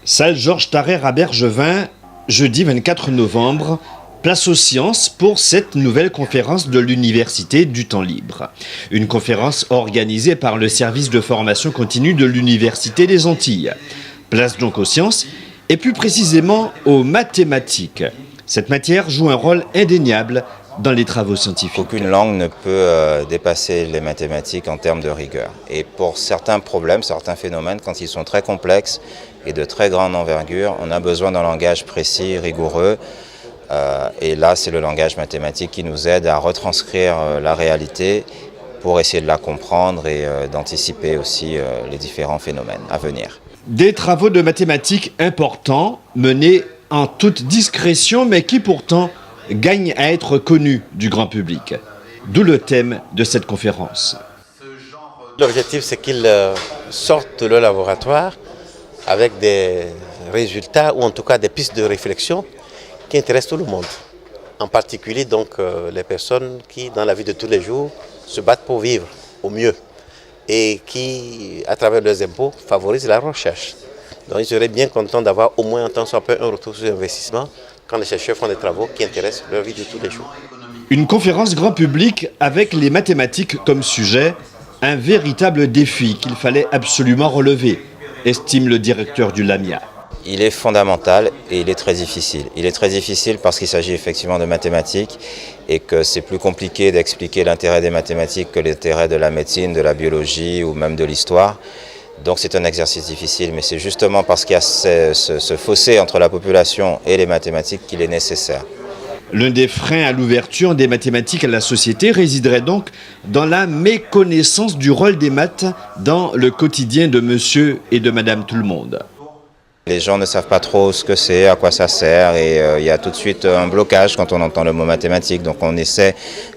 Salle Georges Tarrer à Bergevin, jeudi 24 novembre, place aux sciences pour cette nouvelle conférence de l'Université du temps libre. Une conférence organisée par le service de formation continue de l'Université des Antilles. Place donc aux sciences et plus précisément aux mathématiques. Cette matière joue un rôle indéniable dans les travaux scientifiques. Aucune langue ne peut dépasser les mathématiques en termes de rigueur. Et pour certains problèmes, certains phénomènes, quand ils sont très complexes et de très grande envergure, on a besoin d'un langage précis, rigoureux. Et là, c'est le langage mathématique qui nous aide à retranscrire la réalité pour essayer de la comprendre et d'anticiper aussi les différents phénomènes à venir. Des travaux de mathématiques importants, menés en toute discrétion, mais qui pourtant gagnent à être connus du grand public. D'où le thème de cette conférence. L'objectif, c'est qu'ils sortent de leur laboratoire avec des résultats ou en tout cas des pistes de réflexion qui intéressent tout le monde. En particulier donc les personnes qui, dans la vie de tous les jours, se battent pour vivre au mieux et qui, à travers leurs impôts, favorisent la recherche. Donc ils seraient bien contents d'avoir au moins un temps soit peu un retour sur investissement quand les chercheurs font des travaux qui intéressent leur vie de tous les jours. Une conférence grand public avec les mathématiques comme sujet, un véritable défi qu'il fallait absolument relever, estime le directeur du LAMIA. Il est fondamental et il est très difficile. Il est très difficile parce qu'il s'agit effectivement de mathématiques et que c'est plus compliqué d'expliquer l'intérêt des mathématiques que l'intérêt de la médecine, de la biologie ou même de l'histoire. Donc c'est un exercice difficile, mais c'est justement parce qu'il y a ce fossé entre la population et les mathématiques qu'il est nécessaire. L'un des freins à l'ouverture des mathématiques à la société résiderait donc dans la méconnaissance du rôle des maths dans le quotidien de monsieur et de madame tout le monde. Les gens ne savent pas trop ce que c'est, à quoi ça sert et il y a tout de suite un blocage quand on entend le mot mathématique. Donc on essaie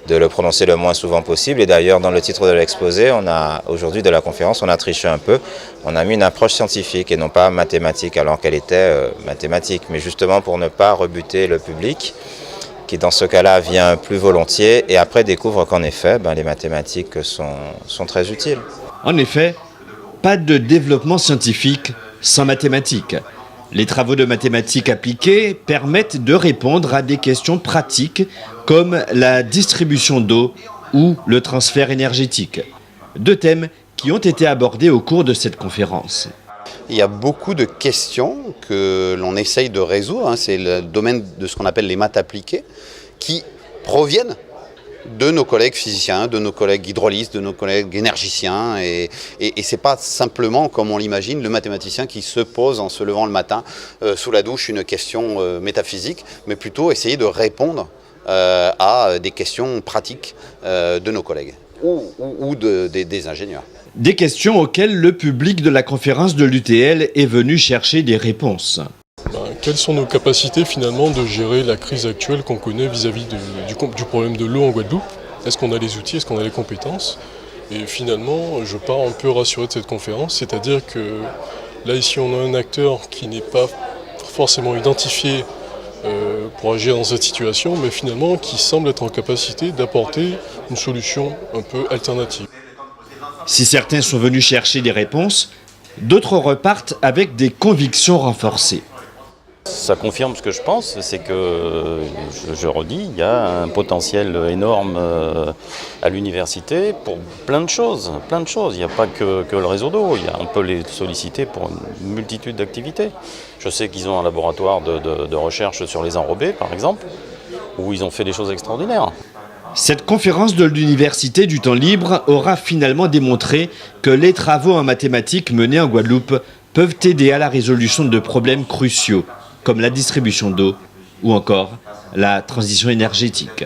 de le prononcer le moins souvent possible. Et d'ailleurs dans le titre de l'exposé, aujourd'hui de la conférence, on a triché un peu. On a mis une approche scientifique et non pas mathématique alors qu'elle était mathématique. Mais justement pour ne pas rebuter le public qui dans ce cas-là vient plus volontiers et après découvre qu'en effet les mathématiques sont très utiles. En effet, pas de développement scientifique sans mathématiques. Les travaux de mathématiques appliquées permettent de répondre à des questions pratiques comme la distribution d'eau ou le transfert énergétique. Deux thèmes qui ont été abordés au cours de cette conférence. Il y a beaucoup de questions que l'on essaye de résoudre, c'est le domaine de ce qu'on appelle les maths appliquées, qui proviennent de nos collègues physiciens, de nos collègues hydraulistes, de nos collègues énergiciens. Et ce n'est pas simplement, comme on l'imagine, le mathématicien qui se pose en se levant le matin sous la douche une question métaphysique, mais plutôt essayer de répondre à des questions pratiques de nos collègues ou des ingénieurs. Des questions auxquelles le public de la conférence de l'UTL est venu chercher des réponses. Quelles sont nos capacités finalement de gérer la crise actuelle qu'on connaît vis-à-vis du problème de l'eau en Guadeloupe? Est-ce qu'on a les outils, est-ce qu'on a les compétences? Et finalement, je pars un peu rassuré de cette conférence, c'est-à-dire que là ici on a un acteur qui n'est pas forcément identifié pour agir dans cette situation, mais finalement qui semble être en capacité d'apporter une solution un peu alternative. Si certains sont venus chercher des réponses, d'autres repartent avec des convictions renforcées. Ça confirme ce que je pense, c'est que, je redis, il y a un potentiel énorme à l'université pour plein de choses. Il n'y a pas que le réseau d'eau, on peut les solliciter pour une multitude d'activités. Je sais qu'ils ont un laboratoire de recherche sur les enrobés, par exemple, où ils ont fait des choses extraordinaires. Cette conférence de l'Université du temps libre aura finalement démontré que les travaux en mathématiques menés en Guadeloupe peuvent aider à la résolution de problèmes cruciaux, comme la distribution d'eau ou encore la transition énergétique.